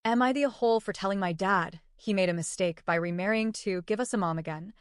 Am I the a-hole for telling my dad he made a mistake by remarrying to give us a mom again?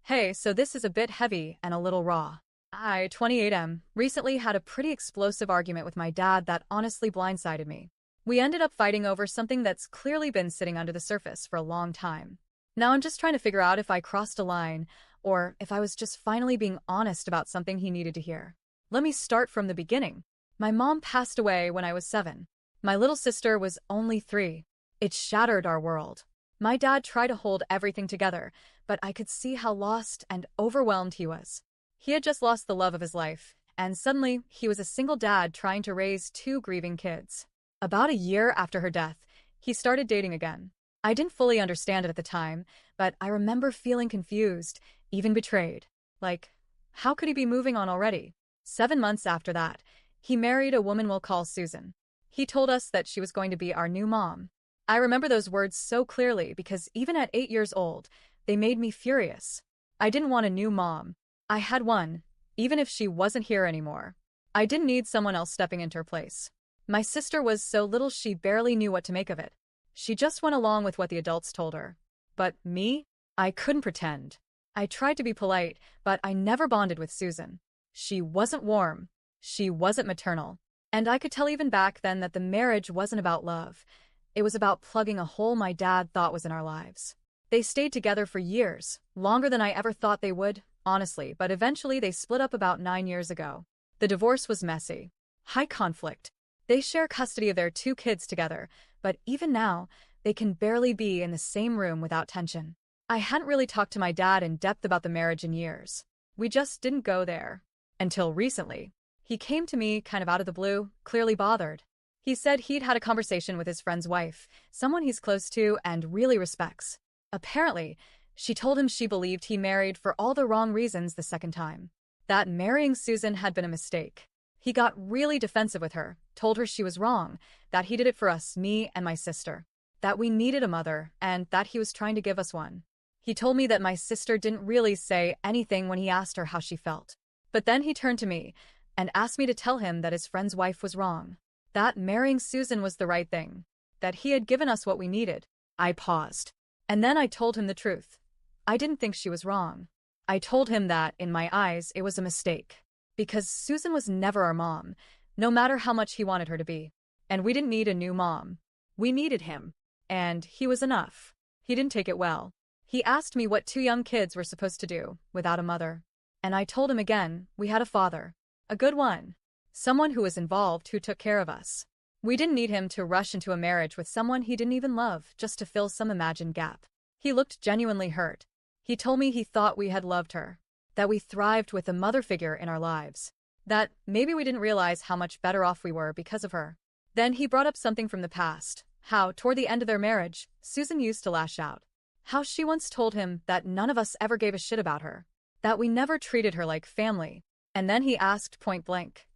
Hey, so this is a bit heavy and a little raw. I, 28M, recently had a pretty explosive argument with my dad that honestly blindsided me. We ended up fighting over something that's clearly been sitting under the surface for a long time. Now I'm just trying to figure out if I crossed a line or if I was just finally being honest about something he needed to hear. Let me start from the beginning. My mom passed away when I was 7. My little sister was only 3. It shattered our world. My dad tried to hold everything together, but I could see how lost and overwhelmed he was. He had just lost the love of his life, and suddenly he was a single dad trying to raise 2 grieving kids. About a year after her death, he started dating again. I didn't fully understand it at the time, but I remember feeling confused, even betrayed. Like, how could he be moving on already? 7 months after that, he married a woman we'll call Susan. He told us that she was going to be our new mom. I remember those words so clearly because even at 8 years old, they made me furious. I didn't want a new mom. I had one, even if she wasn't here anymore. I didn't need someone else stepping into her place. My sister was so little she barely knew what to make of it. She just went along with what the adults told her. But me? I couldn't pretend. I tried to be polite, but I never bonded with Susan. She wasn't warm. She wasn't maternal. And I could tell even back then that the marriage wasn't about love. It was about plugging a hole my dad thought was in our lives. They stayed together for years, longer than I ever thought they would, honestly, but eventually they split up about 9 years ago. The divorce was messy. High conflict. They share custody of their 2 kids together, but even now, they can barely be in the same room without tension. I hadn't really talked to my dad in depth about the marriage in years. We just didn't go there. Until recently. He came to me kind of out of the blue, clearly bothered. He said he'd had a conversation with his friend's wife, someone he's close to and really respects. Apparently, she told him she believed he married for all the wrong reasons the second time. That marrying Susan had been a mistake. He got really defensive with her, told her she was wrong, that he did it for us, me and my sister, that we needed a mother, and that he was trying to give us one. He told me that my sister didn't really say anything when he asked her how she felt. But then he turned to me and asked me to tell him that his friend's wife was wrong. That marrying Susan was the right thing. That he had given us what we needed. I paused. And then I told him the truth. I didn't think she was wrong. I told him that, in my eyes, it was a mistake. Because Susan was never our mom, no matter how much he wanted her to be. And we didn't need a new mom. We needed him. And he was enough. He didn't take it well. He asked me what 2 young kids were supposed to do without a mother. And I told him again, we had a father. A good one. Someone who was involved, who took care of us. We didn't need him to rush into a marriage with someone he didn't even love just to fill some imagined gap. He looked genuinely hurt. He told me he thought we had loved her. That we thrived with a mother figure in our lives. That maybe we didn't realize how much better off we were because of her. Then he brought up something from the past. How, toward the end of their marriage, Susan used to lash out. How she once told him that none of us ever gave a shit about her. That we never treated her like family. And then he asked point blank,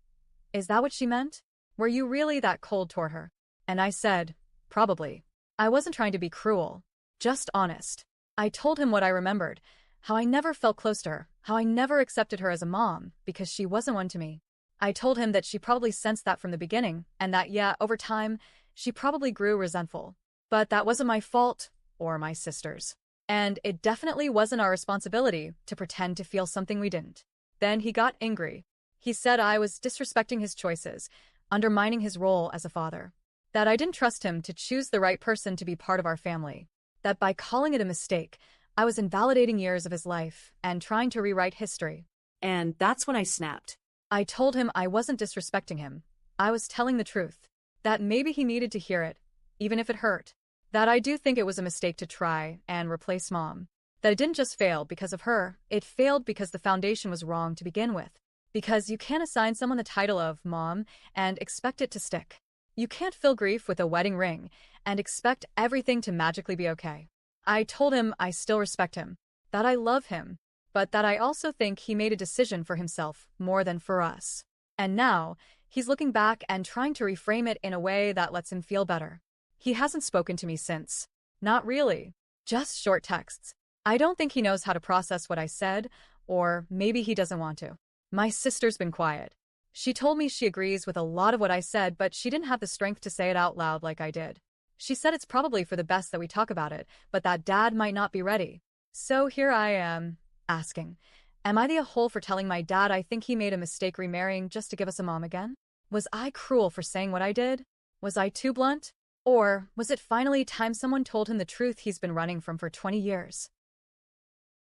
"Is that what she meant? Were you really that cold toward her?" And I said, "Probably." I wasn't trying to be cruel. Just honest. I told him what I remembered. How I never felt close to her. How I never accepted her as a mom, because she wasn't one to me. I told him that she probably sensed that from the beginning, and that, yeah, over time, she probably grew resentful. But that wasn't my fault, or my sister's. And it definitely wasn't our responsibility to pretend to feel something we didn't. Then he got angry. He said I was disrespecting his choices, undermining his role as a father. That I didn't trust him to choose the right person to be part of our family. That by calling it a mistake, I was invalidating years of his life and trying to rewrite history. And that's when I snapped. I told him I wasn't disrespecting him. I was telling the truth. That maybe he needed to hear it, even if it hurt. That I do think it was a mistake to try and replace mom. That it didn't just fail because of her, it failed because the foundation was wrong to begin with. Because you can't assign someone the title of mom and expect it to stick. You can't fill grief with a wedding ring and expect everything to magically be okay. I told him I still respect him, that I love him, but that I also think he made a decision for himself more than for us. And now, he's looking back and trying to reframe it in a way that lets him feel better. He hasn't spoken to me since. Not really. Just short texts. I don't think he knows how to process what I said, or maybe he doesn't want to. My sister's been quiet. She told me she agrees with a lot of what I said, but she didn't have the strength to say it out loud like I did. She said it's probably for the best that we talk about it, but that dad might not be ready. So here I am, asking, am I the a-hole for telling my dad I think he made a mistake remarrying just to give us a mom again? Was I cruel for saying what I did? Was I too blunt? Or was it finally time someone told him the truth he's been running from for 20 years?